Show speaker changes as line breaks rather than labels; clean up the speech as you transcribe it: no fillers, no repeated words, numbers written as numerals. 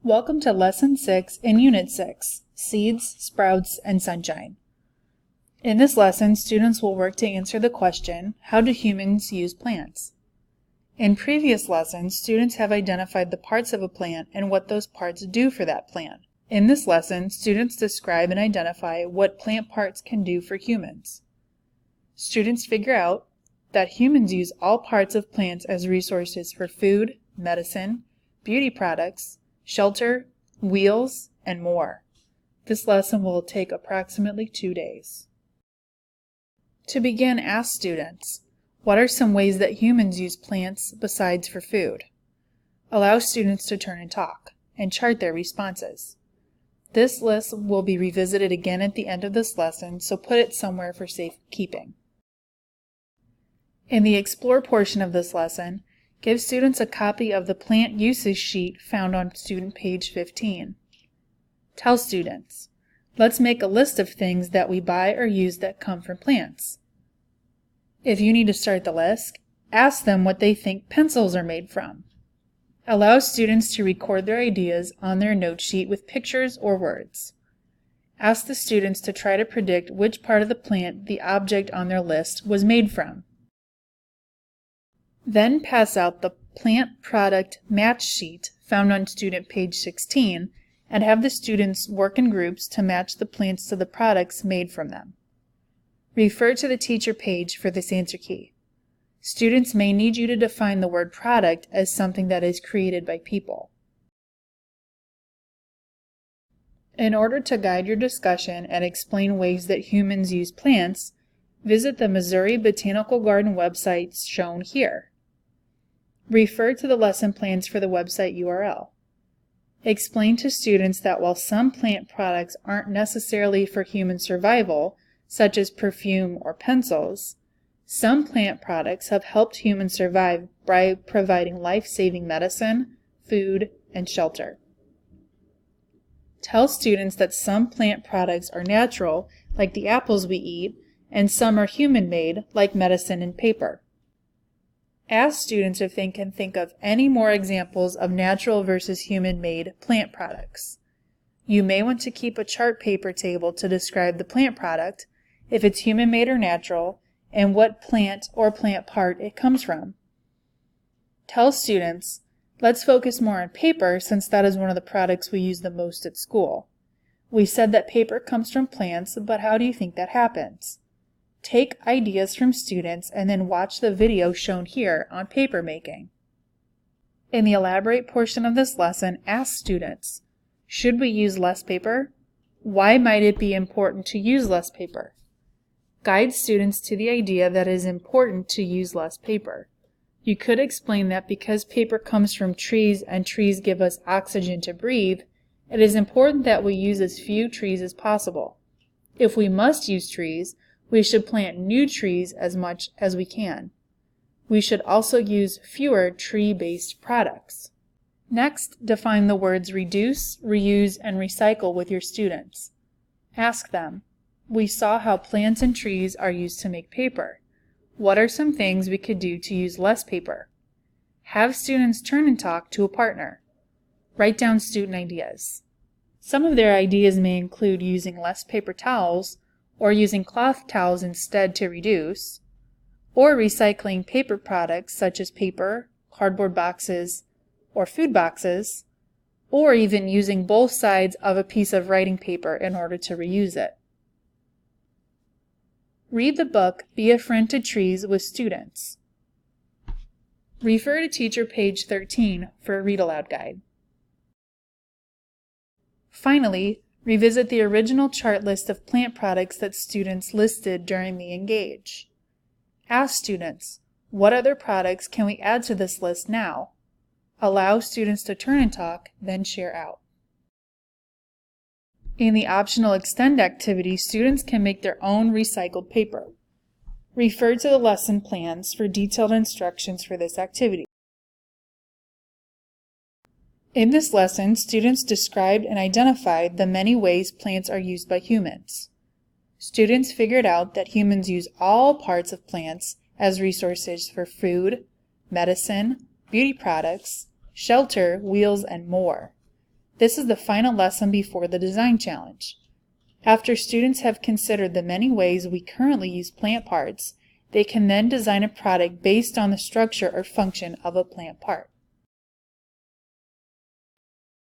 Welcome to Lesson 6 in Unit 6, Seeds, Sprouts, and Sunshine. In this lesson, students will work to answer the question, how do humans use plants? In previous lessons, students have identified the parts of a plant and what those parts do for that plant. In this lesson, students describe and identify what plant parts can do for humans. Students figure out that humans use all parts of plants as resources for food, medicine, beauty products, shelter, wheels, and more. This lesson will take approximately 2 days. To begin, ask students, what are some ways that humans use plants besides for food? Allow students to turn and talk, and chart their responses. This list will be revisited again at the end of this lesson, so put it somewhere for safekeeping. In the Explore portion of this lesson, give students a copy of the plant uses sheet found on student page 15. Tell students, let's make a list of things that we buy or use that come from plants. If you need to start the list, ask them what they think pencils are made from. Allow students to record their ideas on their note sheet with pictures or words. Ask the students to try to predict which part of the plant the object on their list was made from. Then pass out the plant product match sheet found on student page 16 and have the students work in groups to match the plants to the products made from them. Refer to the teacher page for this answer key. Students may need you to define the word product as something that is created by people. In order to guide your discussion and explain ways that humans use plants, visit the Missouri Botanical Garden website shown here. Refer to the lesson plans for the website URL. Explain to students that while some plant products aren't necessarily for human survival, such as perfume or pencils, some plant products have helped humans survive by providing life-saving medicine, food, and shelter. Tell students that some plant products are natural, like the apples we eat, and some are human-made, like medicine and paper. Ask students if they can think of any more examples of natural versus human-made plant products. You may want to keep a chart paper table to describe the plant product, if it's human-made or natural, and what plant or plant part it comes from. Tell students, let's focus more on paper since that is one of the products we use the most at school. We said that paper comes from plants, but how do you think that happens? Take ideas from students and then watch the video shown here on paper making. In the Elaborate portion of this lesson, ask students, should we use less paper? Why might it be important to use less paper? Guide students to the idea that it is important to use less paper. You could explain that because paper comes from trees and trees give us oxygen to breathe, it is important that we use as few trees as possible. If we must use trees, we should plant new trees as much as we can. We should also use fewer tree-based products. Next, define the words reduce, reuse, and recycle with your students. Ask them, we saw how plants and trees are used to make paper. What are some things we could do to use less paper? Have students turn and talk to a partner. Write down student ideas. Some of their ideas may include using less paper towels, or using cloth towels instead to reduce, or recycling paper products such as paper, cardboard boxes, or food boxes, or even using both sides of a piece of writing paper in order to reuse it. Read the book Be a Friend to Trees with students. Refer to teacher page 13 for a read-aloud guide. Finally, revisit the original chart list of plant products that students listed during the Engage. Ask students, what other products can we add to this list now? Allow students to turn and talk, then share out. In the optional Extend activity, students can make their own recycled paper. Refer to the lesson plans for detailed instructions for this activity. In this lesson, students described and identified the many ways plants are used by humans. Students figured out that humans use all parts of plants as resources for food, medicine, beauty products, shelter, wheels, and more. This is the final lesson before the design challenge. After students have considered the many ways we currently use plant parts, they can then design a product based on the structure or function of a plant part.